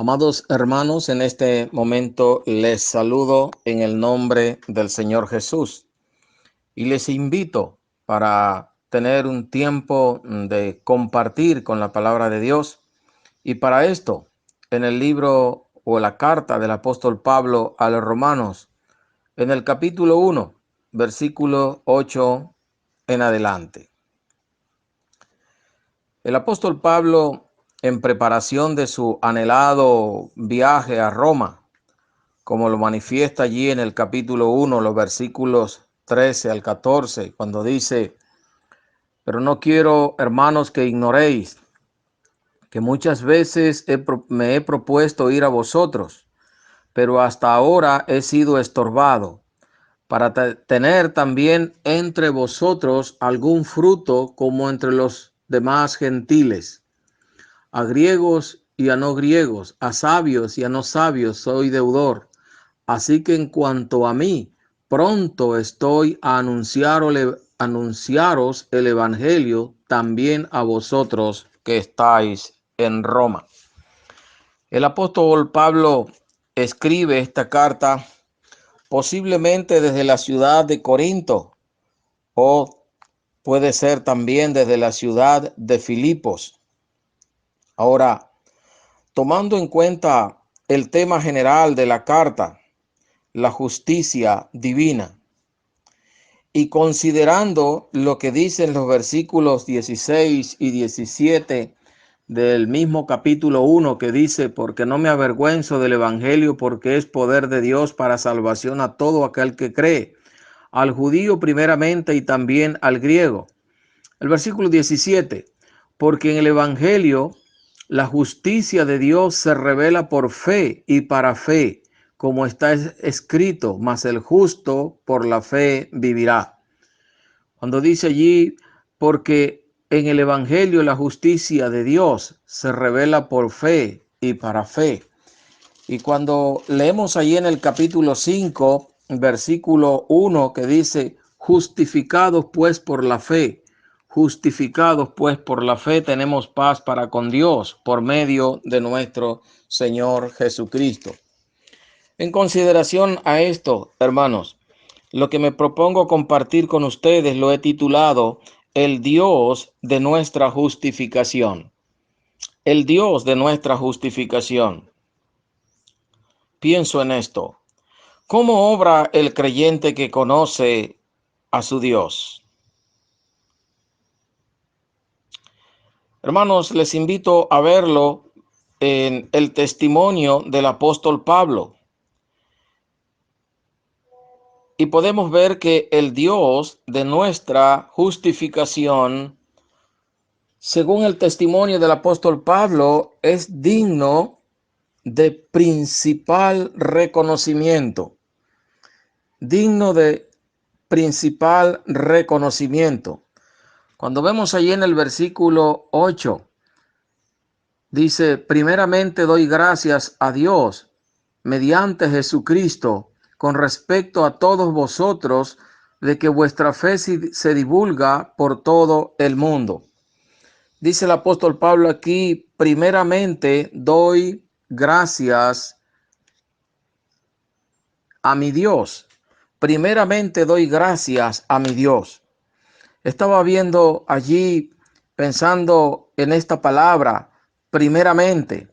Amados hermanos, en este momento les saludo en el nombre del Señor Jesús y les invito para tener un tiempo de compartir con la palabra de Dios. Y para esto, en el libro o la carta del apóstol Pablo a los Romanos, en el capítulo 1, versículo 8 en adelante. El apóstol Pablo, en preparación de su anhelado viaje a Roma, como lo manifiesta allí en el capítulo 1, los versículos 13 al 14, cuando dice: pero no quiero, hermanos, que ignoréis que muchas veces me he propuesto ir a vosotros, pero hasta ahora he sido estorbado, para tener también entre vosotros algún fruto como entre los demás gentiles. A griegos y a no griegos, a sabios y a no sabios soy deudor. Así que en cuanto a mí, pronto estoy a anunciaros el evangelio también a vosotros que estáis en Roma. El apóstol Pablo escribe esta carta posiblemente desde la ciudad de Corinto, o puede ser también desde la ciudad de Filipos. Ahora, tomando en cuenta el tema general de la carta, la justicia divina, y considerando lo que dicen los versículos 16 y 17 del mismo capítulo 1, que dice: porque no me avergüenzo del evangelio, porque es poder de Dios para salvación a todo aquel que cree, al judío primeramente y también al griego. El versículo 17: porque en el evangelio la justicia de Dios se revela por fe y para fe, como está escrito: mas el justo por la fe vivirá. Cuando dice allí, porque en el evangelio la justicia de Dios se revela por fe y para fe. Y cuando leemos allí en el capítulo 5, versículo 1, que dice: justificados pues por la fe, justificados pues por la fe tenemos paz para con Dios por medio de nuestro Señor Jesucristo. En consideración a esto, hermanos, lo que me propongo compartir con ustedes lo he titulado: el Dios de nuestra justificación. El Dios de nuestra justificación. Pienso en esto. ¿Cómo obra el creyente que conoce a su Dios? Hermanos, les invito a verlo en el testimonio del apóstol Pablo. Y podemos ver que el Dios de nuestra justificación, según el testimonio del apóstol Pablo, es digno de principal reconocimiento. Digno de principal reconocimiento. Cuando vemos allí en el versículo 8, dice: primeramente doy gracias a Dios mediante Jesucristo con respecto a todos vosotros, de que vuestra fe se divulga por todo el mundo. Dice el apóstol Pablo aquí: primeramente doy gracias a mi Dios. Primeramente doy gracias a mi Dios. Estaba viendo allí, pensando en esta palabra, primeramente,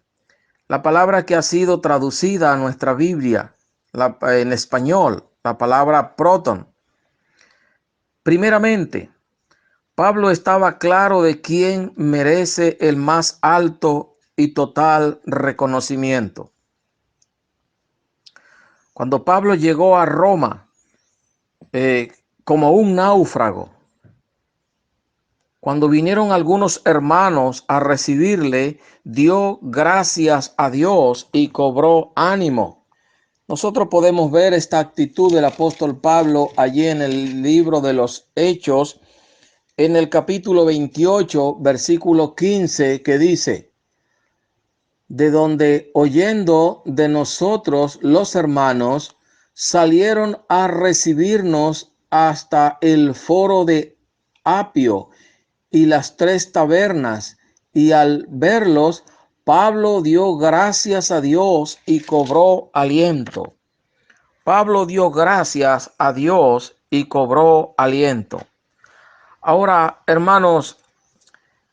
la palabra que ha sido traducida a nuestra Biblia en español, la palabra proton. Primeramente, Pablo estaba claro de quién merece el más alto y total reconocimiento. Cuando Pablo llegó a Roma como un náufrago, cuando vinieron algunos hermanos a recibirle, dio gracias a Dios y cobró ánimo. Nosotros podemos ver esta actitud del apóstol Pablo allí en el libro de los Hechos, en el capítulo 28, versículo 15, que dice: de donde, oyendo de nosotros los hermanos, salieron a recibirnos hasta el foro de Apio y las 3 tabernas, y al verlos, Pablo dio gracias a Dios y cobró aliento. Pablo dio gracias a Dios y cobró aliento. Ahora, hermanos,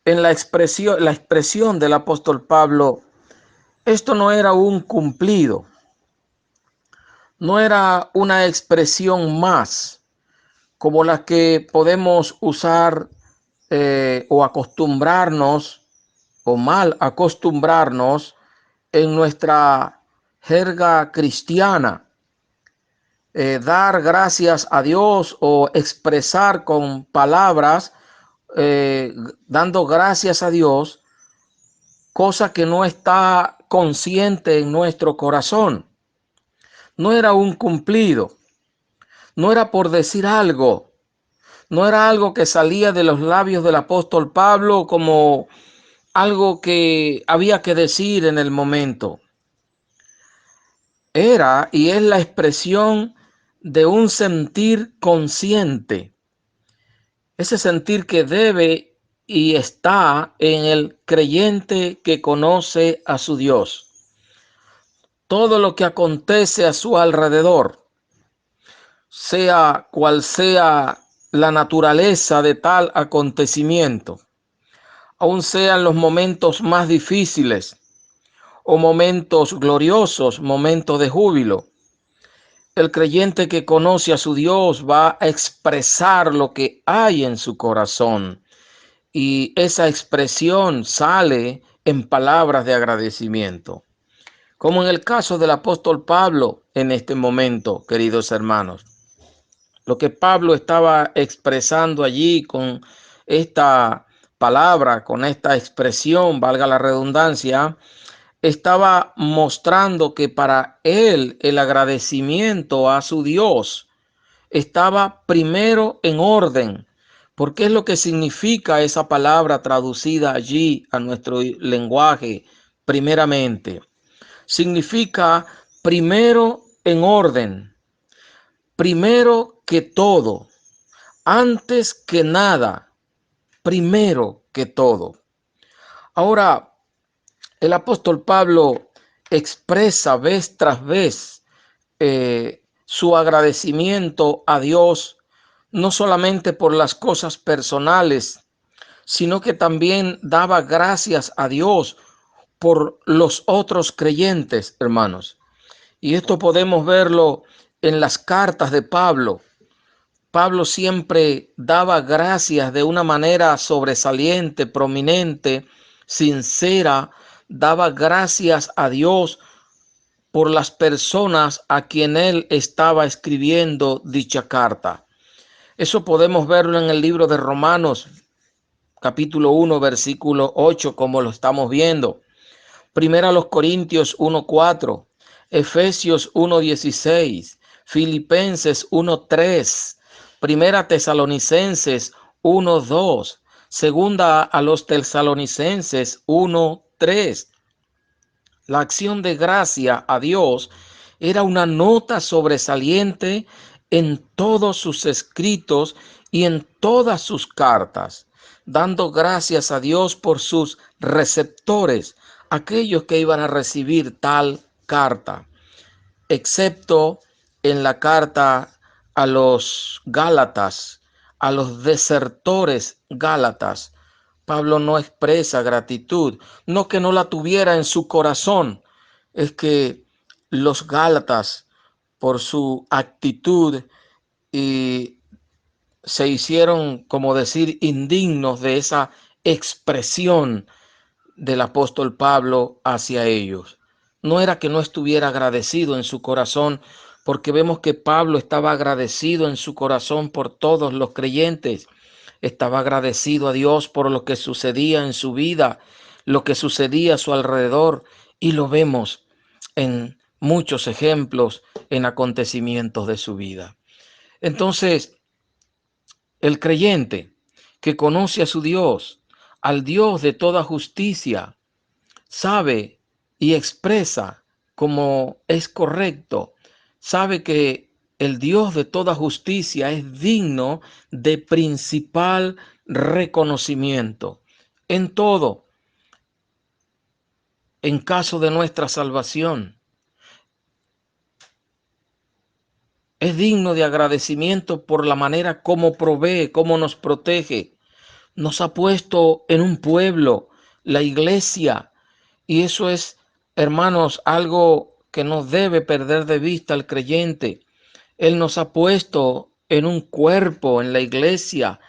en la expresión del apóstol Pablo, esto no era un cumplido, no era una expresión más como la que podemos usar o acostumbrarnos o mal acostumbrarnos en nuestra jerga cristiana. Dar gracias a Dios o expresar con palabras, dando gracias a Dios, cosa que no está consciente en nuestro corazón. No era un cumplido, no era por decir algo, no era algo que salía de los labios del apóstol Pablo como algo que había que decir en el momento. Era y es la expresión de un sentir consciente, ese sentir que debe y está en el creyente que conoce a su Dios. Todo lo que acontece a su alrededor, sea cual sea la naturaleza de tal acontecimiento, aun sean los momentos más difíciles o momentos gloriosos, momentos de júbilo, el creyente que conoce a su Dios va a expresar lo que hay en su corazón y esa expresión sale en palabras de agradecimiento. Como en el caso del apóstol Pablo en este momento, queridos hermanos. Lo que Pablo estaba expresando allí con esta palabra, con esta expresión, valga la redundancia, estaba mostrando que para él el agradecimiento a su Dios estaba primero en orden, porque es lo que significa esa palabra traducida allí a nuestro lenguaje, primeramente. Significa primero en orden, primero que todo, antes que nada, primero que todo. Ahora, el apóstol Pablo expresa vez tras vez su agradecimiento a Dios, no solamente por las cosas personales, sino que también daba gracias a Dios por los otros creyentes, hermanos. Y esto podemos verlo en las cartas de Pablo. Pablo siempre daba gracias de una manera sobresaliente, prominente, sincera, daba gracias a Dios por las personas a quien él estaba escribiendo dicha carta. Eso podemos verlo en el libro de Romanos, capítulo 1, versículo 8, como lo estamos viendo. Primera a los Corintios 1:4, Efesios 1:16, Filipenses 1:3, Primera Tesalonicenses 1:2, Segunda a los Tesalonicenses 1:3. La acción de gracia a Dios era una nota sobresaliente en todos sus escritos y en todas sus cartas, dando gracias a Dios por sus receptores, aquellos que iban a recibir tal carta, excepto en la carta a los Gálatas, a los desertores Gálatas. Pablo no expresa gratitud, no que no la tuviera en su corazón, es que los Gálatas, por su actitud, y se hicieron, como decir, indignos de esa expresión del apóstol Pablo hacia ellos. No era que no estuviera agradecido en su corazón, porque vemos que Pablo estaba agradecido en su corazón por todos los creyentes. Estaba agradecido a Dios por lo que sucedía en su vida, lo que sucedía a su alrededor, y lo vemos en muchos ejemplos en acontecimientos de su vida. Entonces, el creyente que conoce a su Dios, al Dios de toda justicia, sabe y expresa como es correcto, sabe que el Dios de toda justicia es digno de principal reconocimiento en todo. en caso de nuestra salvación. Es digno de agradecimiento por la manera como provee, cómo nos protege. Nos ha puesto en un pueblo, la iglesia, y eso es, hermanos, algo que no debe perder de vista el creyente. Él nos ha puesto en un cuerpo, en la iglesia,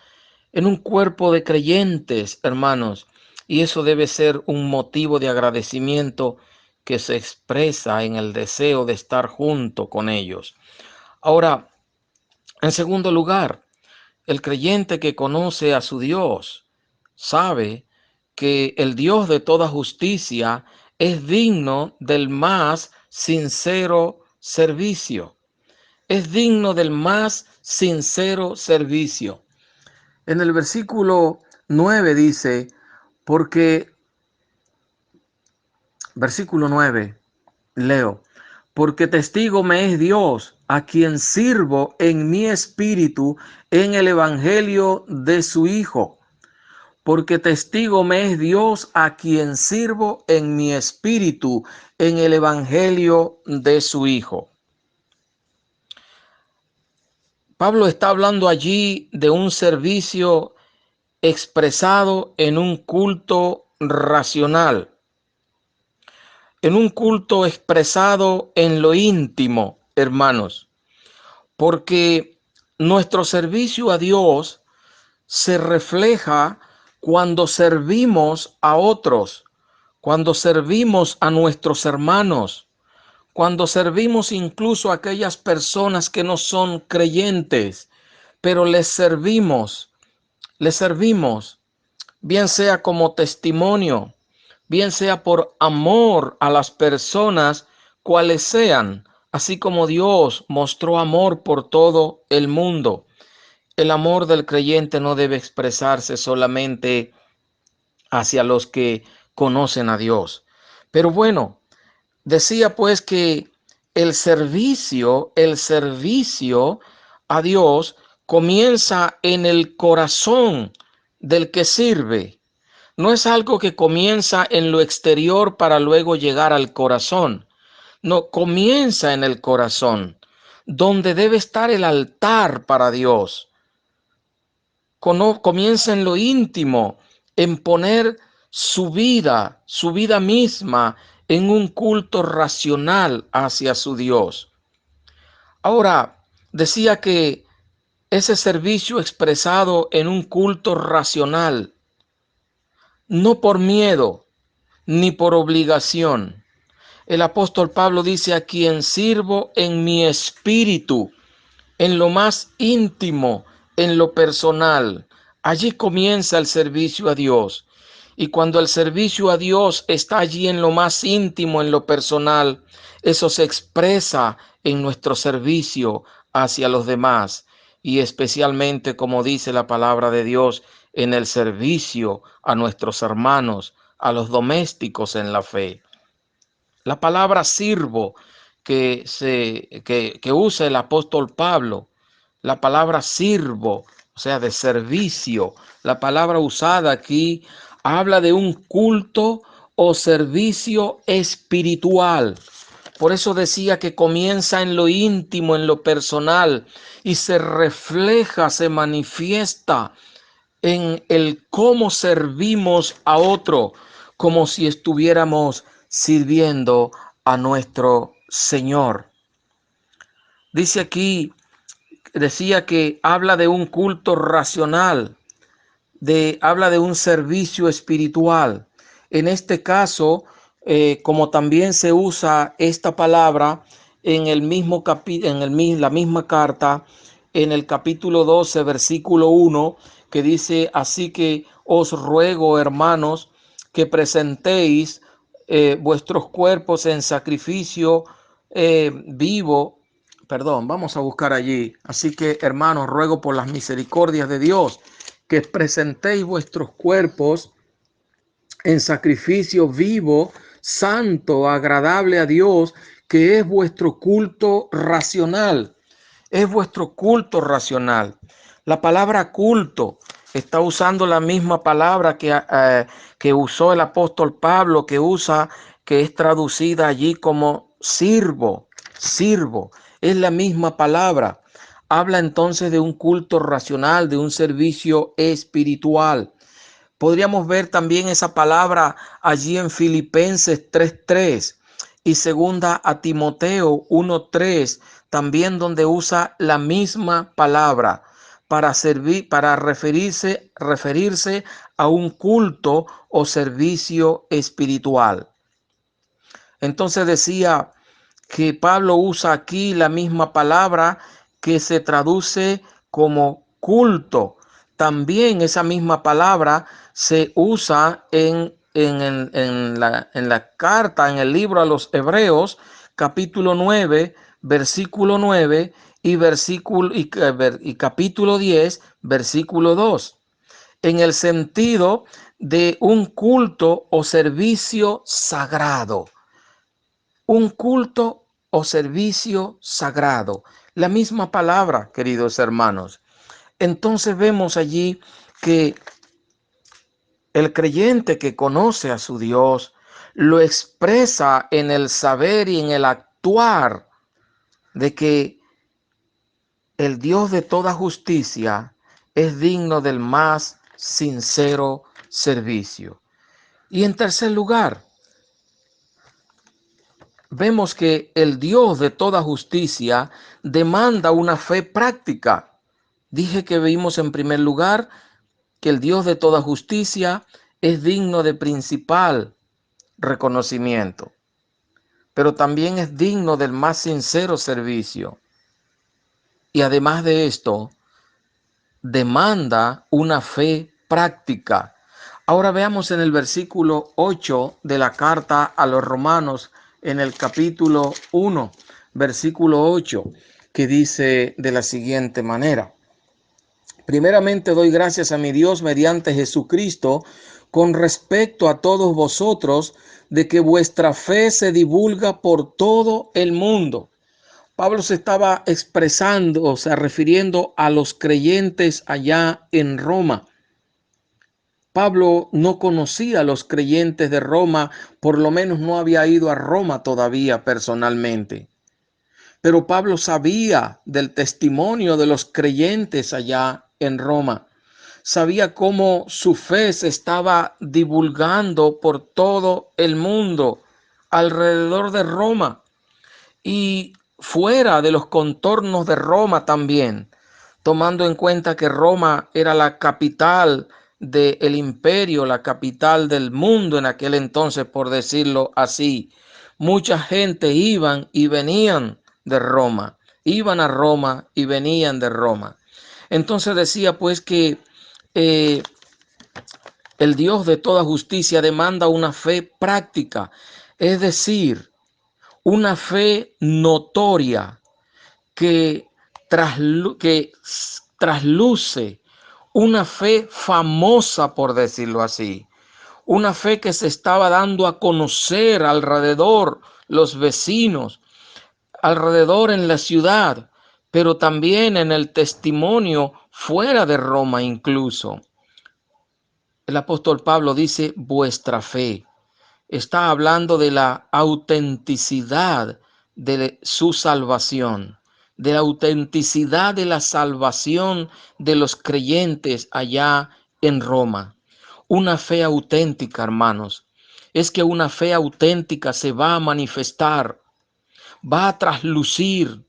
en un cuerpo de creyentes, hermanos, y eso debe ser un motivo de agradecimiento que se expresa en el deseo de estar junto con ellos. Ahora, en segundo lugar, el creyente que conoce a su Dios sabe que el Dios de toda justicia es digno del más sincero servicio. Es digno del más sincero servicio. En el versículo 9 dice, versículo 9, leo, porque testigo me es Dios, a quien sirvo en mi espíritu en el evangelio de su Hijo. Porque testigo me es Dios, a quien sirvo en mi espíritu en el evangelio de su Hijo. Pablo está hablando allí de un servicio expresado en un culto racional, en un culto expresado en lo íntimo, hermanos, porque nuestro servicio a Dios se refleja cuando servimos a otros, cuando servimos a nuestros hermanos, cuando servimos incluso a aquellas personas que no son creyentes, pero les servimos, bien sea como testimonio, bien sea por amor a las personas, cuales sean, así como Dios mostró amor por todo el mundo. El amor del creyente no debe expresarse solamente hacia los que conocen a Dios. Pero bueno, decía pues que el servicio a Dios comienza en el corazón del que sirve. No es algo que comienza en lo exterior para luego llegar al corazón. No, comienza en el corazón, donde debe estar el altar para Dios. Comienza en lo íntimo, en poner su vida misma en un culto racional hacia su Dios. Ahora, decía que ese servicio expresado en un culto racional, no por miedo ni por obligación. El apóstol Pablo dice, a quien sirvo en mi espíritu, en lo más íntimo, en lo personal. Allí comienza el servicio a Dios. Y cuando el servicio a Dios está allí en lo más íntimo, en lo personal, eso se expresa en nuestro servicio hacia los demás. Y especialmente, como dice la palabra de Dios, en el servicio a nuestros hermanos, a los domésticos en la fe. La palabra sirvo que usa el apóstol Pablo, la palabra sirvo, o sea, de servicio, la palabra usada aquí habla de un culto o servicio espiritual. Por eso decía que comienza en lo íntimo, en lo personal, y se refleja, se manifiesta en el cómo servimos a otro, como si estuviéramos sirviendo a nuestro Señor. Dice aquí, decía que habla de un culto racional, habla de un servicio espiritual. En este caso, como también se usa esta palabra en el mismo la misma carta, en el capítulo 12, versículo 1, que dice, así que os ruego, hermanos, que presentéis vuestros cuerpos en sacrificio vivo. Perdón, vamos a buscar allí. Así que, hermanos, ruego por las misericordias de Dios que presentéis vuestros cuerpos en sacrificio vivo, santo, agradable a Dios, que es vuestro culto racional. Es vuestro culto racional. La palabra culto está usando la misma palabra que usó el apóstol Pablo, que usa que es traducida allí como sirvo, sirvo, es la misma palabra. Habla entonces de un culto racional, de un servicio espiritual. Podríamos ver también esa palabra allí en Filipenses 3:3 y segunda a Timoteo 1:3, también donde usa la misma palabra para servir, para referirse a un culto o servicio espiritual. Entonces decía que Pablo usa aquí la misma palabra que se traduce como culto. También esa misma palabra se usa en la carta, en el libro a los Hebreos, capítulo 9, versículo 9 y capítulo 10, versículo 2, en el sentido de un culto o servicio sagrado. Un culto o servicio sagrado. La misma palabra, queridos hermanos. Entonces vemos allí que el creyente que conoce a su Dios lo expresa en el saber y en el actuar de que el Dios de toda justicia es digno del más sincero servicio. Y en tercer lugar, vemos que el Dios de toda justicia demanda una fe práctica. Dije que vimos en primer lugar que el Dios de toda justicia es digno de principal reconocimiento, pero también es digno del más sincero servicio. Y además de esto, demanda una fe práctica. Ahora veamos en el versículo 8 de la carta a los Romanos, en el capítulo 1, versículo 8, que dice de la siguiente manera: primeramente doy gracias a mi Dios mediante Jesucristo con respecto a todos vosotros, de que vuestra fe se divulga por todo el mundo. Pablo se estaba expresando, o sea, refiriendo a los creyentes allá en Roma. Pablo no conocía a los creyentes de Roma, por lo menos no había ido a Roma todavía personalmente. Pero Pablo sabía del testimonio de los creyentes allá en Roma. Sabía cómo su fe se estaba divulgando por todo el mundo, alrededor de Roma y fuera de los contornos de Roma también, tomando en cuenta que Roma era la capital del imperio, la capital del mundo en aquel entonces, por decirlo así. Mucha gente iban y venían de Roma, iban a Roma y venían de Roma. Entonces decía pues que eh, el Dios de toda justicia demanda una fe práctica, es decir, una fe notoria que, que trasluce, una fe famosa, por decirlo así, una fe que se estaba dando a conocer alrededor, los vecinos, alrededor en la ciudad, pero también en el testimonio fuera de Roma incluso. El apóstol Pablo dice vuestra fe. Está hablando de la autenticidad de su salvación, de la autenticidad de la salvación de los creyentes allá en Roma. Una fe auténtica, hermanos, es que una fe auténtica se va a manifestar, va a traslucir.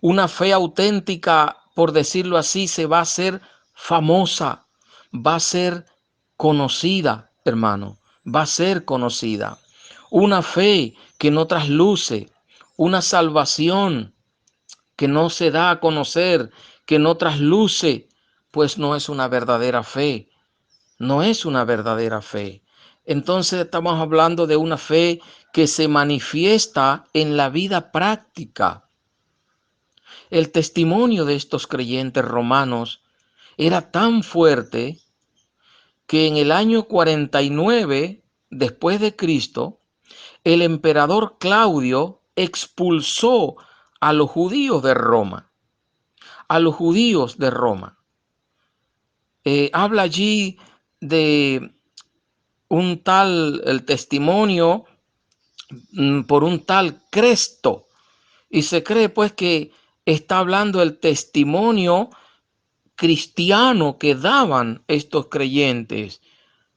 Una fe auténtica, por decirlo así, se va a hacer famosa, va a ser conocida, hermano, va a ser conocida. Una fe que no trasluce, una salvación que no se da a conocer, que no trasluce, pues no es una verdadera fe, no es una verdadera fe. Entonces estamos hablando de una fe que se manifiesta en la vida práctica. El testimonio de estos creyentes romanos era tan fuerte que en el año 49 después de Cristo, el emperador Claudio expulsó a los judíos de Roma, a los judíos de Roma. Habla allí de un tal, el testimonio por un tal Cresto. Y se cree pues que está hablando el testimonio cristiano que daban estos creyentes.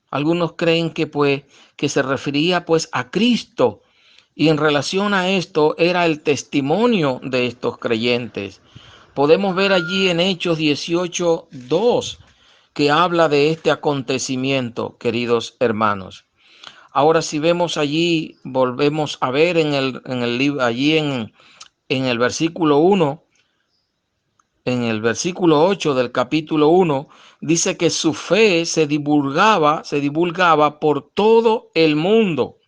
Algunos creen que pues que se refería pues a Cristo, y en relación a esto era el testimonio de estos creyentes. Podemos ver allí en Hechos 18:2 que habla de este acontecimiento, queridos hermanos. Ahora si vemos allí, volvemos a ver en el libro, allí en el versículo 1, en el versículo 8 del capítulo 1, dice que su fe se divulgaba por todo el mundo.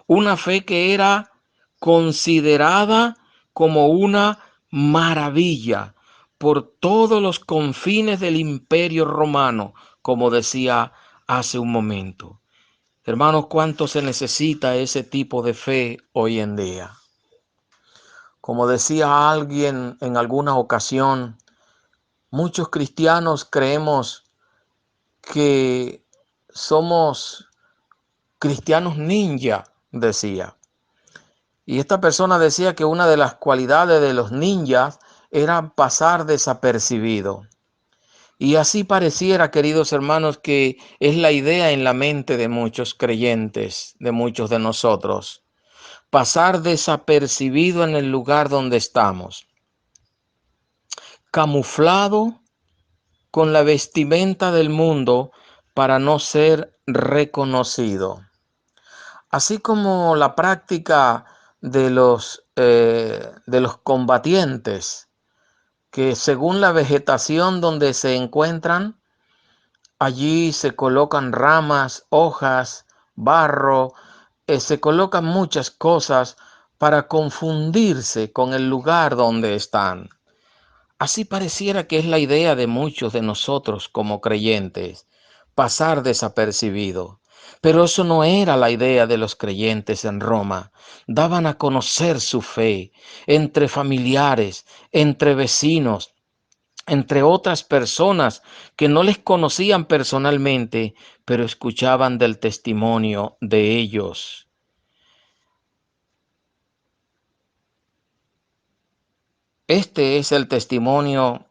Una fe que era considerada como una maravilla por todos los confines del Imperio Romano, como decía hace un momento. Hermanos, ¿cuánto se necesita ese tipo de fe hoy en día? Como decía alguien en alguna ocasión, muchos cristianos creemos que somos cristianos ninja, decía. Y esta persona decía que una de las cualidades de los ninjas era pasar desapercibido. Y así pareciera, queridos hermanos, que es la idea en la mente de muchos creyentes, de muchos de nosotros. Pasar desapercibido en el lugar donde estamos. Camuflado con la vestimenta del mundo para no ser reconocido. Así como la práctica de los combatientes, que según la vegetación donde se encuentran, allí se colocan ramas, hojas, barro, se colocan muchas cosas para confundirse con el lugar donde están. Así pareciera que es la idea de muchos de nosotros como creyentes, pasar desapercibido. Pero eso no era la idea de los creyentes en Roma. Daban a conocer su fe entre familiares, entre vecinos, entre otras personas que no les conocían personalmente, pero escuchaban del testimonio de ellos. Este es el testimonio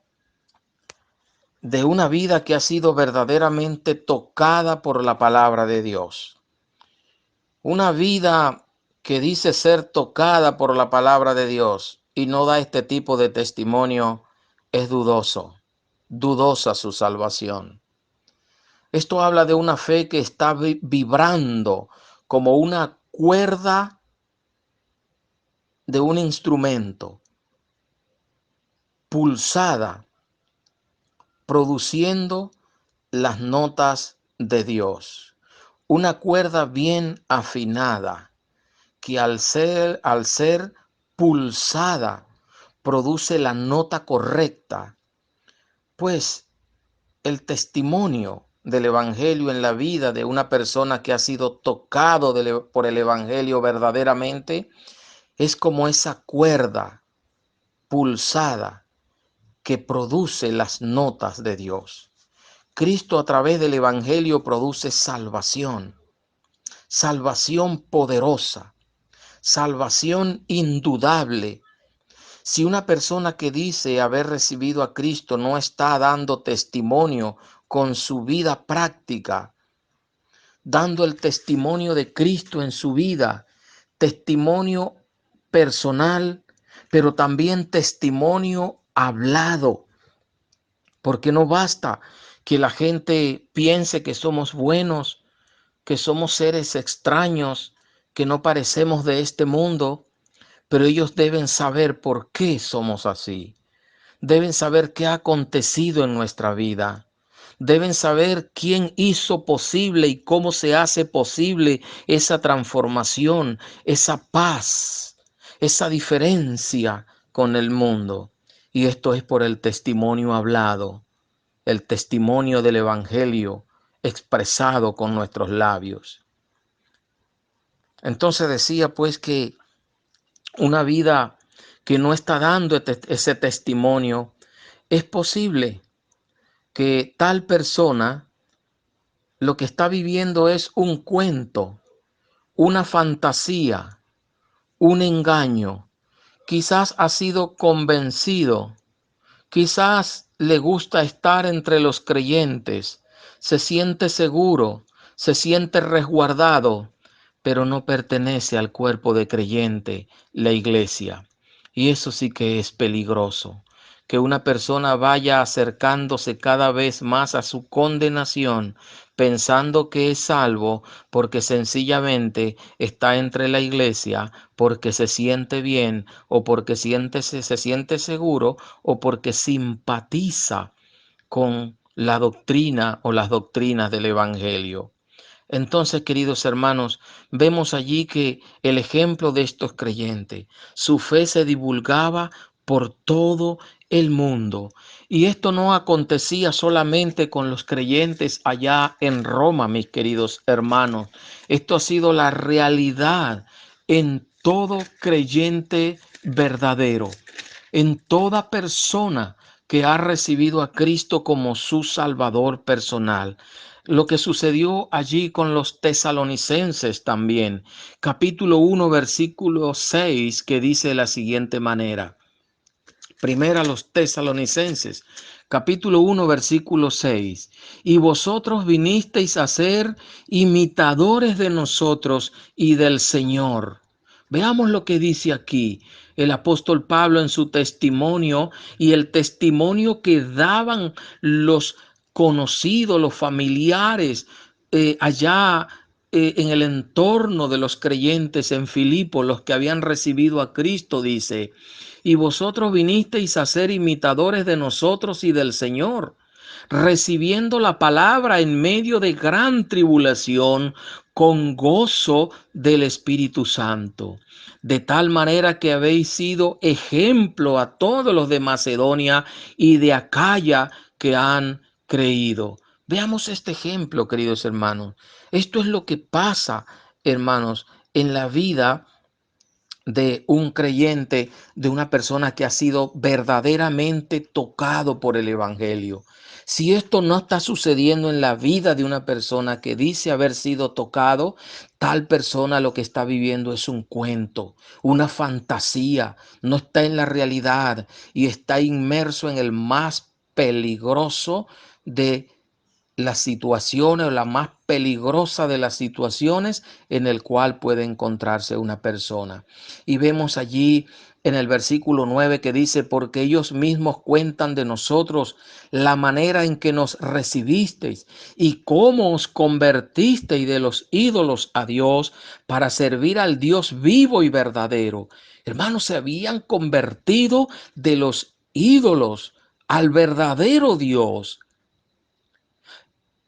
de una vida que ha sido verdaderamente tocada por la palabra de Dios. Una vida que dice ser tocada por la palabra de Dios y no da este tipo de testimonio es dudosa su salvación. Esto habla de una fe que está vibrando como una cuerda de un instrumento, pulsada, produciendo las notas de Dios. Una cuerda bien afinada que al ser pulsada produce la nota correcta. Pues el testimonio del Evangelio en la vida de una persona que ha sido tocado por el Evangelio verdaderamente es como esa cuerda pulsada que produce las notas de Dios. Cristo a través del Evangelio produce salvación, salvación poderosa, salvación indudable. Si una persona que dice haber recibido a Cristo no está dando testimonio con su vida práctica, dando el testimonio de Cristo en su vida, testimonio personal, pero también testimonio hablado, porque no basta que la gente piense que somos buenos, que somos seres extraños, que no parecemos de este mundo, pero ellos deben saber por qué somos así. Deben saber qué ha acontecido en nuestra vida. Deben saber quién hizo posible y cómo se hace posible esa transformación, esa paz, esa diferencia con el mundo. Y esto es por el testimonio hablado, el testimonio del Evangelio expresado con nuestros labios. Entonces decía pues que una vida que no está dando ese testimonio, es posible que tal persona lo que está viviendo es un cuento, una fantasía, un engaño, quizás ha sido convencido, quizás le gusta estar entre los creyentes, se siente seguro, se siente resguardado, pero no pertenece al cuerpo de creyente, la iglesia. Y eso sí que es peligroso, que una persona vaya acercándose cada vez más a su condenación, pensando que es salvo porque sencillamente está entre la iglesia, porque se siente bien o porque se siente seguro o porque simpatiza con la doctrina o las doctrinas del Evangelio. Entonces, queridos hermanos, vemos allí que el ejemplo de estos creyentes, su fe se divulgaba por todo el mundo. Y esto no acontecía solamente con los creyentes allá en Roma, mis queridos hermanos. Esto ha sido la realidad en todo creyente verdadero, en toda persona que ha recibido a Cristo como su Salvador personal. Lo que sucedió allí con los tesalonicenses también. Capítulo 1, versículo 6, que dice de la siguiente manera. Primera a los tesalonicenses, capítulo 1, versículo 6. Y vosotros vinisteis a ser imitadores de nosotros y del Señor. Veamos lo que dice aquí el apóstol Pablo en su testimonio y el testimonio que daban los conocidos, los familiares allá en el entorno de los creyentes en Filipo, los que habían recibido a Cristo, dice: y vosotros vinisteis a ser imitadores de nosotros y del Señor, recibiendo la palabra en medio de gran tribulación, con gozo del Espíritu Santo, de tal manera que habéis sido ejemplo a todos los de Macedonia y de Acaya que han creído. Veamos este ejemplo, queridos hermanos. Esto es lo que pasa, hermanos, en la vida de un creyente, de una persona que ha sido verdaderamente tocado por el Evangelio. Si esto no está sucediendo en la vida de una persona que dice haber sido tocado, tal persona lo que está viviendo es un cuento, una fantasía, no está en la realidad y está inmerso en el más peligroso de las situaciones o la más peligrosa de las situaciones en el cual puede encontrarse una persona. Y vemos allí en el versículo 9 que dice: porque ellos mismos cuentan de nosotros la manera en que nos recibisteis y cómo os convertisteis de los ídolos a Dios para servir al Dios vivo y verdadero. Hermanos, se habían convertido de los ídolos al verdadero Dios.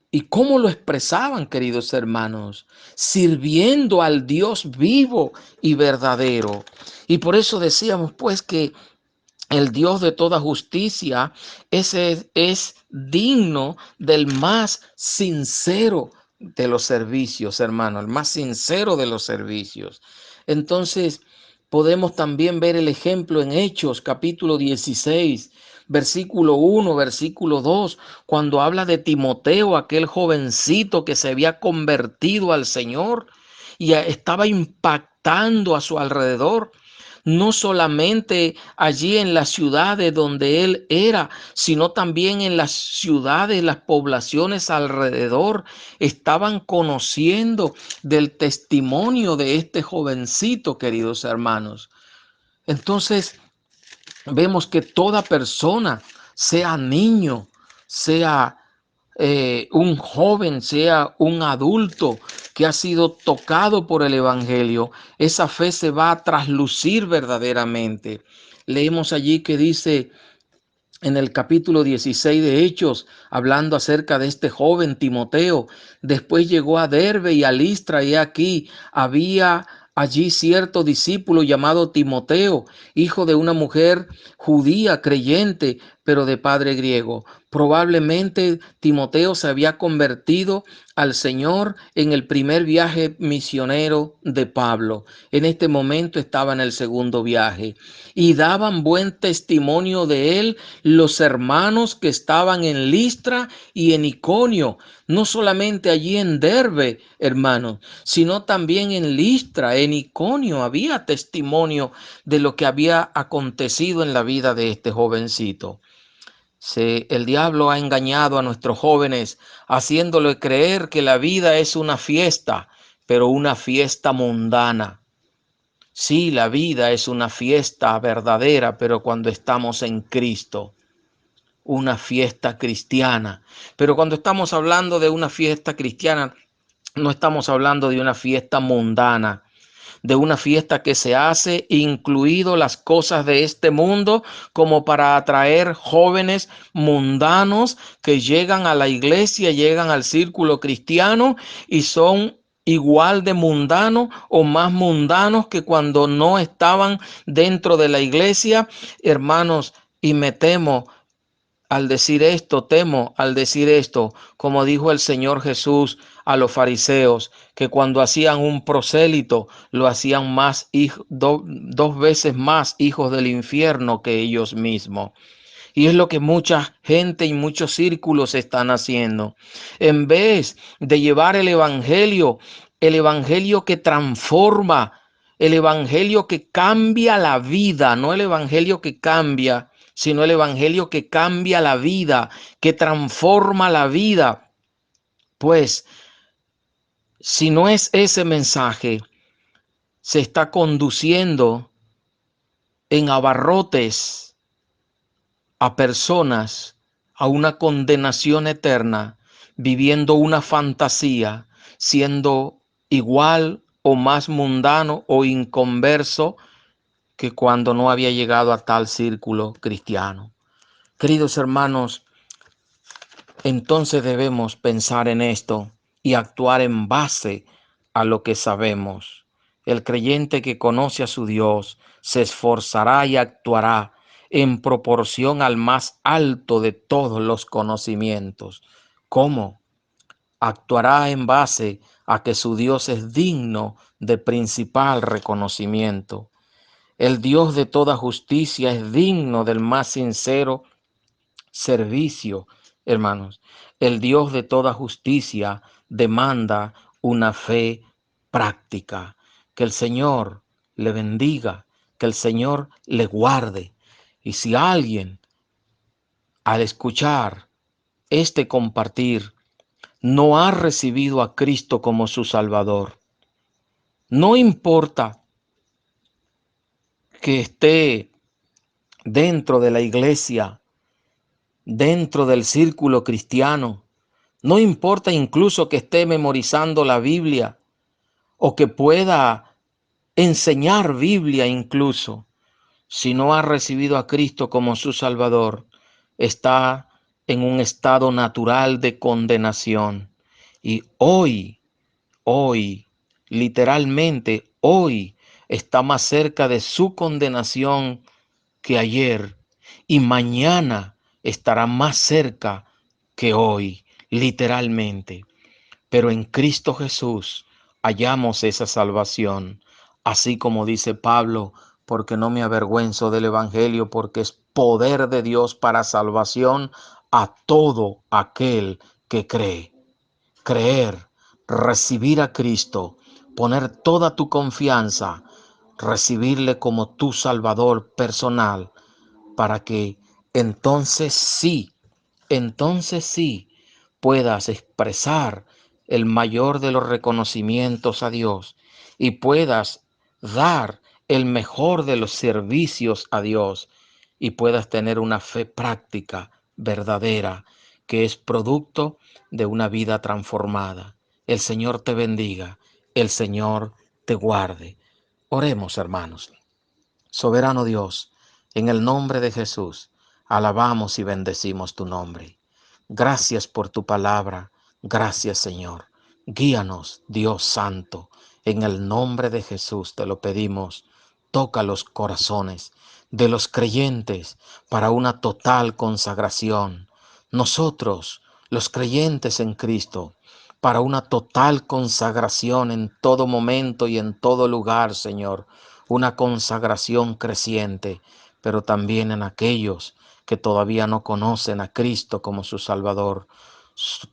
¿Y cómo lo expresaban, queridos hermanos? Sirviendo al Dios vivo y verdadero. Y por eso decíamos pues que el Dios de toda justicia ese es digno del más sincero de los servicios, hermano, el más sincero de los servicios. Entonces, podemos también ver el ejemplo en Hechos, capítulo 16, versículo 1, versículo 2, cuando habla de Timoteo, aquel jovencito que se había convertido al Señor y estaba impactando a su alrededor. No solamente allí en las ciudades donde él era, sino también en las ciudades, las poblaciones alrededor estaban conociendo del testimonio de este jovencito, queridos hermanos. Entonces vemos que toda persona, sea niño, sea un joven, sea un adulto que ha sido tocado por el Evangelio, esa fe se va a traslucir verdaderamente. Leemos allí que dice en el capítulo 16 de Hechos, hablando acerca de este joven Timoteo: después llegó a Derbe y a Listra, y aquí había allí cierto discípulo llamado Timoteo, hijo de una mujer judía creyente, pero de padre griego. Probablemente Timoteo se había convertido al Señor en el primer viaje misionero de Pablo. En este momento estaba en el segundo viaje y daban buen testimonio de él los hermanos que estaban en Listra y en Iconio. No solamente allí en Derbe, hermanos, sino también en Listra, en Iconio. Había testimonio de lo que había acontecido en la vida de este jovencito. El diablo ha engañado a nuestros jóvenes haciéndole creer que la vida es una fiesta, pero una fiesta mundana. Sí, la vida es una fiesta verdadera, pero cuando estamos en Cristo, una fiesta cristiana. Pero cuando estamos hablando de una fiesta cristiana, no estamos hablando de una fiesta mundana, de una fiesta que se hace, incluido las cosas de este mundo, como para atraer jóvenes mundanos que llegan a la iglesia, llegan al círculo cristiano y son igual de mundanos o más mundanos que cuando no estaban dentro de la iglesia. Hermanos, y me temo al decir esto, temo al decir esto, como dijo el Señor Jesús a los fariseos, que cuando hacían un prosélito, lo hacían más dos veces más hijos del infierno que ellos mismos. Y es lo que mucha gente y muchos círculos están haciendo. En vez de llevar el evangelio que transforma, el evangelio que cambia la vida, no el evangelio que cambia, sino el evangelio que cambia la vida, que transforma la vida. Pues, si no es ese mensaje, se está conduciendo en abarrotes a personas a una condenación eterna, viviendo una fantasía, siendo igual o más mundano o inconverso que cuando no había llegado a tal círculo cristiano. Queridos hermanos, entonces debemos pensar en esto y actuar en base a lo que sabemos. El creyente que conoce a su Dios se esforzará y actuará en proporción al más alto de todos los conocimientos. ¿Cómo? Actuará en base a que su Dios es digno de principal reconocimiento. El Dios de toda justicia es digno del más sincero servicio, hermanos. El Dios de toda justicia demanda una fe práctica. Que el Señor le bendiga, que el Señor le guarde. Y si alguien al escuchar este compartir no ha recibido a Cristo como su Salvador, no importa que esté dentro de la iglesia, dentro del círculo cristiano, no importa incluso que esté memorizando la Biblia o que pueda enseñar Biblia incluso, si no ha recibido a Cristo como su Salvador, está en un estado natural de condenación. Y hoy, literalmente hoy, está más cerca de su condenación que ayer, y mañana estará más cerca que hoy, literalmente. Pero en Cristo Jesús hallamos esa salvación, así como dice Pablo, porque no me avergüenzo del Evangelio, porque es poder de Dios para salvación a todo aquel que cree. Creer, recibir a Cristo, poner toda tu confianza, recibirle como tu Salvador personal, para que entonces sí puedas expresar el mayor de los reconocimientos a Dios y puedas dar el mejor de los servicios a Dios y puedas tener una fe práctica, verdadera, que es producto de una vida transformada. El Señor te bendiga, el Señor te guarde. Oremos, hermanos. Soberano Dios, en el nombre de Jesús, alabamos y bendecimos tu nombre. Gracias por tu palabra. Gracias, Señor. Guíanos, Dios Santo. En el nombre de Jesús te lo pedimos. Toca los corazones de los creyentes para una total consagración. nosotros, los creyentes en Cristo, para una total consagración en todo momento y en todo lugar, Señor, una consagración creciente, pero también en aquellos que todavía no conocen a Cristo como su Salvador.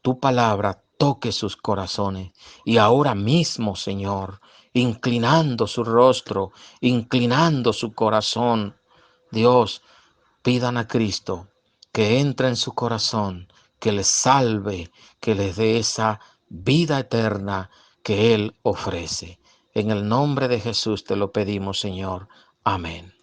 Tu palabra toque sus corazones y ahora mismo, Señor, inclinando su rostro, inclinando su corazón, Dios, pidan a Cristo que entre en su corazón, que les salve, que les dé esa vida eterna que Él ofrece. En el nombre de Jesús te lo pedimos, Señor. Amén.